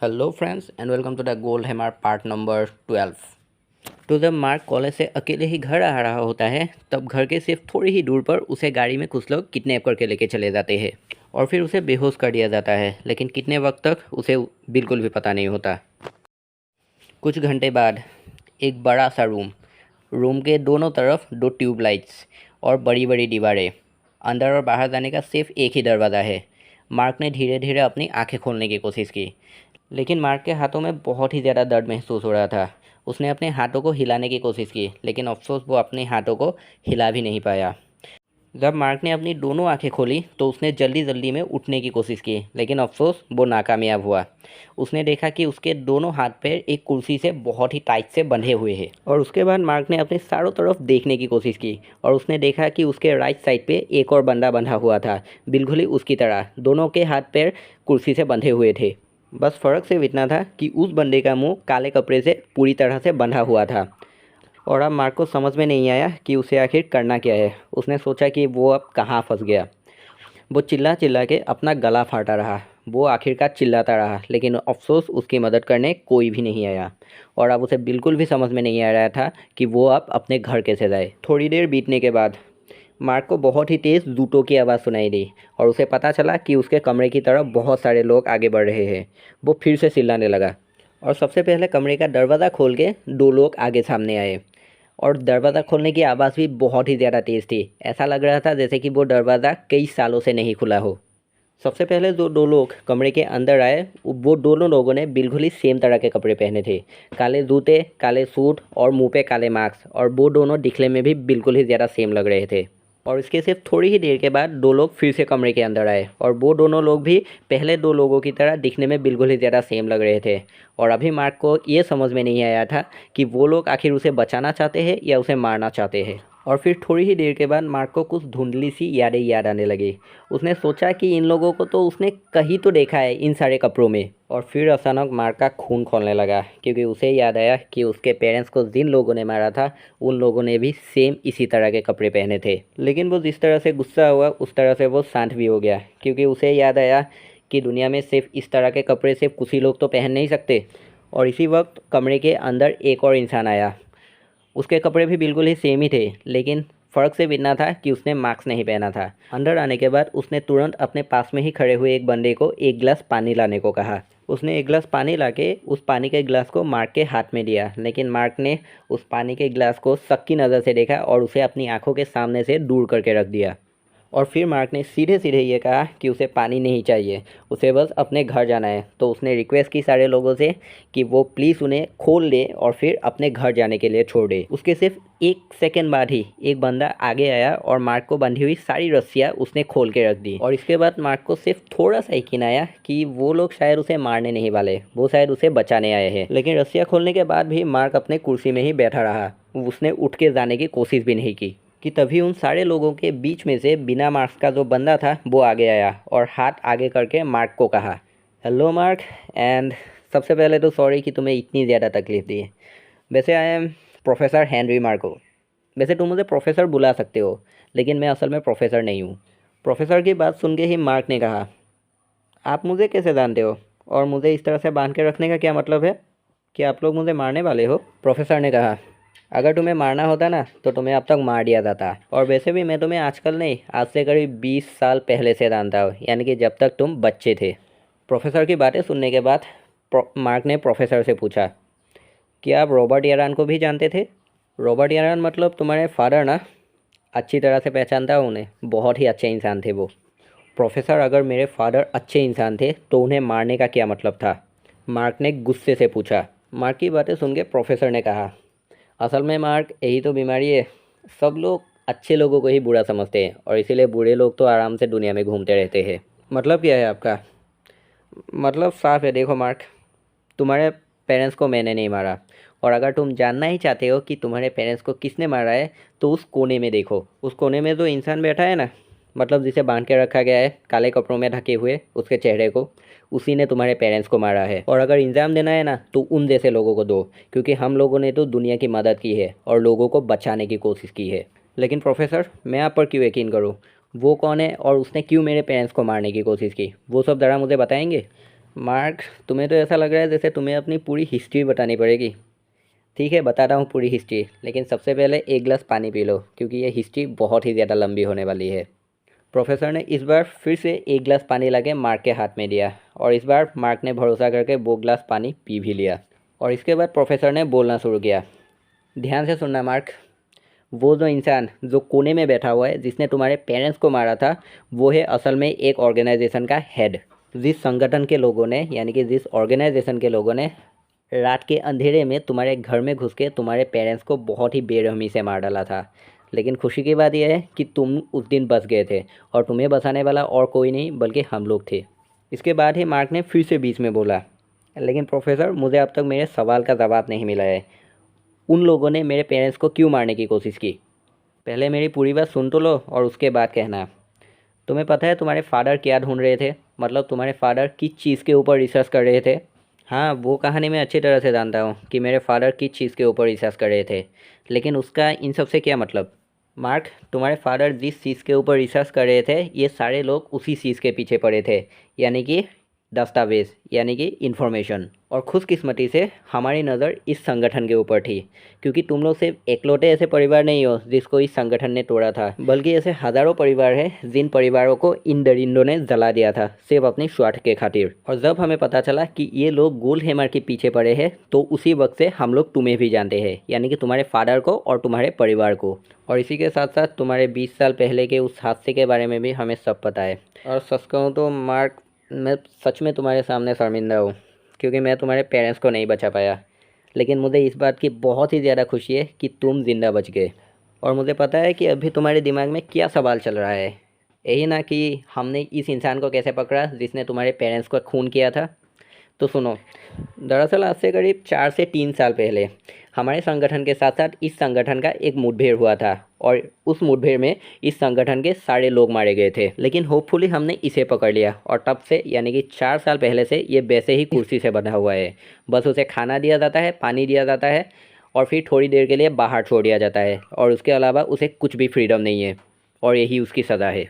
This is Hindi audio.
Hello friends and welcome to the Gold Hammer part number 12। तो जब मार्क कॉलेज से अकेले ही घर आ रहा होता है तब घर के सिर्फ थोड़ी ही दूर पर उसे गाड़ी में कुछ लोग किडनैप करके लेके चले जाते हैं और फिर उसे बेहोश कर दिया जाता है, लेकिन कितने वक्त तक उसे बिल्कुल भी पता नहीं होता। कुछ घंटे बाद एक बड़ा सा रूम के दोनों तरफ दो ट्यूबलाइट्स और बड़ी बड़ी दीवारें। अंदर और बाहर जाने का सिर्फ एक ही दरवाज़ा है। मार्क ने धीरे धीरे अपनी आंखें खोलने की कोशिश की, लेकिन मार्क के हाथों में बहुत ही ज़्यादा दर्द महसूस हो रहा था। उसने अपने हाथों को हिलाने की कोशिश की, लेकिन अफसोस वो अपने हाथों को हिला भी नहीं पाया। जब मार्क ने अपनी दोनों आंखें खोली तो उसने जल्दी जल्दी में उठने की कोशिश की, लेकिन अफसोस वो नाकामयाब हुआ। उसने देखा कि उसके दोनों हाथ पैर एक कुर्सी से बहुत ही टाइट से बंधे हुए हैं। और उसके बाद मार्क ने अपने चारों तरफ देखने की कोशिश की और उसने देखा कि उसके राइट साइड पे एक और बंदा बंधा हुआ था, बिल्कुल ही उसकी तरह। दोनों के हाथ पैर कुर्सी से बंधे हुए थे। बस फ़र्क सिर्फ इतना था कि उस बंदे का मुंह काले कपड़े से पूरी तरह से बंधा हुआ था। और अब मार्क को समझ में नहीं आया कि उसे आखिर करना क्या है। उसने सोचा कि वो अब कहाँ फंस गया। वो चिल्ला चिल्ला के अपना गला फाटा रहा। वो आखिरकार चिल्लाता रहा, लेकिन अफसोस उसकी मदद करने कोई भी नहीं आया। और अब उसे बिल्कुल भी समझ में नहीं आ रहा था कि वो अब अपने घर कैसे जाए। थोड़ी देर बीतने के बाद मार्क को बहुत ही तेज़ जूतों की आवाज़ सुनाई दी और उसे पता चला कि उसके कमरे की तरफ बहुत सारे लोग आगे बढ़ रहे हैं। वो फिर से चिल्लाने लगा और सबसे पहले कमरे का दरवाज़ा खोल के दो लोग आगे सामने आए। और दरवाज़ा खोलने की आवाज़ भी बहुत ही ज़्यादा तेज़ थी। ऐसा लग रहा था जैसे कि वो दरवाज़ा कई सालों से नहीं खुला हो। सबसे पहले जो दो लोग कमरे के अंदर आए वो दोनों लोगों ने बिल्कुल ही सेम तरह के कपड़े पहने थे। काले जूते, काले सूट और मुंह पे काले मास्क, और वो दोनों दिखने में भी बिल्कुल ही ज़्यादा सेम लग रहे थे। और इसके सिर्फ थोड़ी ही देर के बाद दो लोग फिर से कमरे के अंदर आए और वो दोनों लोग भी पहले दो लोगों की तरह दिखने में बिल्कुल ही ज़्यादा सेम लग रहे थे। और अभी मार्क को ये समझ में नहीं आया था कि वो लोग आखिर उसे बचाना चाहते हैं या उसे मारना चाहते हैं। और फिर थोड़ी ही देर के बाद मार्क को कुछ धुंधली सी यादें याद आने लगी। उसने सोचा कि इन लोगों को तो उसने कहीं तो देखा है इन सारे कपड़ों में। और फिर अचानक मार्क का खून खौलने लगा, क्योंकि उसे याद आया कि उसके पेरेंट्स को जिन लोगों ने मारा था उन लोगों ने भी सेम इसी तरह के कपड़े पहने थे। लेकिन वो जिस तरह से गुस्सा हुआ उस तरह से वो शांत भी हो गया, क्योंकि उसे याद आया कि दुनिया में सिर्फ इस तरह के कपड़े सिर्फ कुछ ही लोग तो पहन नहीं सकते। और इसी वक्त कमरे के अंदर एक और इंसान आया। उसके कपड़े भी बिल्कुल ही सेम ही थे, लेकिन फ़र्क सिर्फ इतना था कि उसने मास्क नहीं पहना था। अंदर आने के बाद उसने तुरंत अपने पास में ही खड़े हुए एक बंदे को एक गिलास पानी लाने को कहा। उसने एक गिलास पानी लाके उस पानी के गिलास को मार्क के हाथ में दिया, लेकिन मार्क ने उस पानी के गिलास को शक की नज़र से देखा और उसे अपनी आंखों के सामने से दूर करके रख दिया। और फिर मार्क ने सीधे सीधे ये कहा कि उसे पानी नहीं चाहिए, उसे बस अपने घर जाना है। तो उसने रिक्वेस्ट की सारे लोगों से कि वो प्लीज़ उन्हें खोल दे और फिर अपने घर जाने के लिए छोड़ दे। उसके सिर्फ एक सेकंड बाद ही एक बंदा आगे आया और मार्क को बंधी हुई सारी रस्सियाँ उसने खोल के रख दी। और इसके बाद मार्क को सिर्फ थोड़ा सा यकीन आया कि वो लोग शायद उसे मारने नहीं वाले, वो शायद उसे बचाने आए हैं। लेकिन रस्सियाँ खोलने के बाद भी मार्क अपने कुर्सी में ही बैठा रहा। उसने उठ के जाने की कोशिश भी नहीं की कि तभी उन सारे लोगों के बीच में से बिना मास्क का जो बंदा था वो आगे आया और हाथ आगे करके मार्क को कहा, हेलो मार्क, एंड सबसे पहले तो सॉरी कि तुम्हें इतनी ज़्यादा तकलीफ़ दी। वैसे I am professor Henry Marco. वैसे तुम मुझे प्रोफेसर बुला सकते हो, लेकिन मैं असल में प्रोफेसर नहीं हूँ। प्रोफेसर की बात सुन के ही मार्क ने कहा, आप मुझे कैसे जानते हो और मुझे इस तरह से बांध के रखने का क्या मतलब है? कि आप लोग मुझे मारने वाले हो? प्रोफेसर ने कहा, अगर तुम्हें मारना होता ना तो तुम्हें अब तक मार दिया जाता। और वैसे भी मैं तुम्हें आजकल नहीं, आज से करीब 20 साल पहले से जानता हूँ, यानी कि जब तक तुम बच्चे थे। प्रोफेसर की बातें सुनने के बाद मार्क ने प्रोफेसर से पूछा, क्या आप रॉबर्ट यारान को भी जानते थे? रॉबर्ट यारान मतलब तुम्हारे फादर ना? अच्छी तरह से पहचानता हूँ उन्हें, बहुत ही अच्छे इंसान थे वो। प्रोफेसर, अगर मेरे फादर अच्छे इंसान थे तो उन्हें मारने का क्या मतलब था? मार्क ने गुस्से से पूछा। मार्क की बातें सुन के प्रोफेसर ने कहा, असल में मार्क, यही तो बीमारी है। सब लोग अच्छे लोगों को ही बुरा समझते हैं और इसीलिए बुरे लोग तो आराम से दुनिया में घूमते रहते हैं। मतलब क्या है आपका? मतलब साफ है, देखो मार्क, तुम्हारे पेरेंट्स को मैंने नहीं मारा। और अगर तुम जानना ही चाहते हो कि तुम्हारे पेरेंट्स को किसने मारा है तो उस कोने में देखो। उस कोने में जो इंसान बैठा है ना, मतलब जिसे बांध के रखा गया है काले कपड़ों में ढके हुए, उसके चेहरे को, उसी ने तुम्हारे पेरेंट्स को मारा है। और अगर इल्ज़ाम देना है ना तो उन जैसे लोगों को दो, क्योंकि हम लोगों ने तो दुनिया की मदद की है और लोगों को बचाने की कोशिश की है। लेकिन प्रोफेसर, मैं आप पर क्यों यकीन करूँ? वो कौन है और उसने क्यों मेरे पेरेंट्स को मारने की कोशिश की, वो सब ज़रा मुझे बताएंगे? मार्क, तुम्हें तो ऐसा लग रहा है जैसे तुम्हें अपनी पूरी हिस्ट्री बतानी पड़ेगी। ठीक है, बताता हूँ पूरी हिस्ट्री, लेकिन सबसे पहले एक गिलास पानी पी लो क्योंकि ये हिस्ट्री बहुत ही ज़्यादा लंबी होने वाली है। प्रोफेसर ने इस बार फिर से एक गिलास पानी लाके मार्क के हाथ में दिया और इस बार मार्क ने भरोसा करके वो गिलास पानी पी भी लिया। और इसके बाद प्रोफेसर ने बोलना शुरू किया। ध्यान से सुनना मार्क, वो जो इंसान जो कोने में बैठा हुआ है जिसने तुम्हारे पेरेंट्स को मारा था, वो है असल में एक ऑर्गेनाइजेशन का हेड। जिस संगठन के लोगों ने, यानी कि जिस ऑर्गेनाइजेशन के लोगों ने रात के अंधेरे में तुम्हारे घर में घुस के तुम्हारे पेरेंट्स को बहुत ही बेरहमी से मार डाला था। लेकिन खुशी की बात यह है कि तुम उस दिन बच गए थे और तुम्हें बचाने वाला और कोई नहीं बल्कि हम लोग थे। इसके बाद ही मार्क ने फिर से बीच में बोला, लेकिन प्रोफेसर, मुझे अब तक मेरे सवाल का जवाब नहीं मिला है। उन लोगों ने मेरे पेरेंट्स को क्यों मारने की कोशिश की? पहले मेरी पूरी बात सुन तो लो और उसके बाद कहना। तुम्हें पता है तुम्हारे फादर क्या ढूंढ रहे थे? मतलब तुम्हारे फादर किस चीज़ के ऊपर रिसर्च कर रहे थे? हाँ, वो कहानी मैं अच्छी तरह से जानता हूँ कि मेरे फादर किस चीज़ के ऊपर रिसर्च कर रहे थे, लेकिन उसका इन सब से क्या मतलब? मार्क, तुम्हारे फादर जिस चीज़ के ऊपर रिसर्च कर रहे थे, ये सारे लोग उसी चीज़ के पीछे पड़े थे, यानी कि दस्तावेज, यानी कि इन्फॉर्मेशन। और खुशकिस्मती से हमारी नज़र इस संगठन के ऊपर थी, क्योंकि तुम लोग सिर्फ एकलौते ऐसे परिवार नहीं हो जिसको इस संगठन ने तोड़ा था, बल्कि ऐसे हज़ारों परिवार हैं जिन परिवारों को इन दरिंदों ने जला दिया था सिर्फ अपनी स्वार्थ के खातिर। और जब हमें पता चला कि ये लोग गोल्डहैमर के पीछे पड़े हैं, तो उसी वक्त से हम लोग तुम्हें भी जानते हैं, यानी कि तुम्हारे फादर को और तुम्हारे परिवार को। और इसी के साथ साथ तुम्हारे 20 साल पहले के उस हादसे के बारे में भी हमें सब पता है। और सच कहूँ तो मार्क, मैं सच में तुम्हारे सामने शर्मिंदा हूँ क्योंकि मैं तुम्हारे पेरेंट्स को नहीं बचा पाया, लेकिन मुझे इस बात की बहुत ही ज़्यादा खुशी है कि तुम ज़िंदा बच गए। और मुझे पता है कि अभी तुम्हारे दिमाग में क्या सवाल चल रहा है, यही ना कि हमने इस इंसान को कैसे पकड़ा जिसने तुम्हारे पेरेंट्स को खून किया था। तो सुनो, दरअसल आज से करीब 4 से 3 साल पहले हमारे संगठन के साथ साथ इस संगठन का एक मुठभेड़ हुआ था और उस मुठभेड़ में इस संगठन के सारे लोग मारे गए थे, लेकिन होपफुली हमने इसे पकड़ लिया और तब से, यानी कि 4 साल पहले से ये वैसे ही कुर्सी से बंधा हुआ है। बस उसे खाना दिया जाता है, पानी दिया जाता है और फिर थोड़ी देर के लिए बाहर छोड़ दिया जाता है और उसके अलावा उसे कुछ भी फ्रीडम नहीं है और यही उसकी सज़ा है।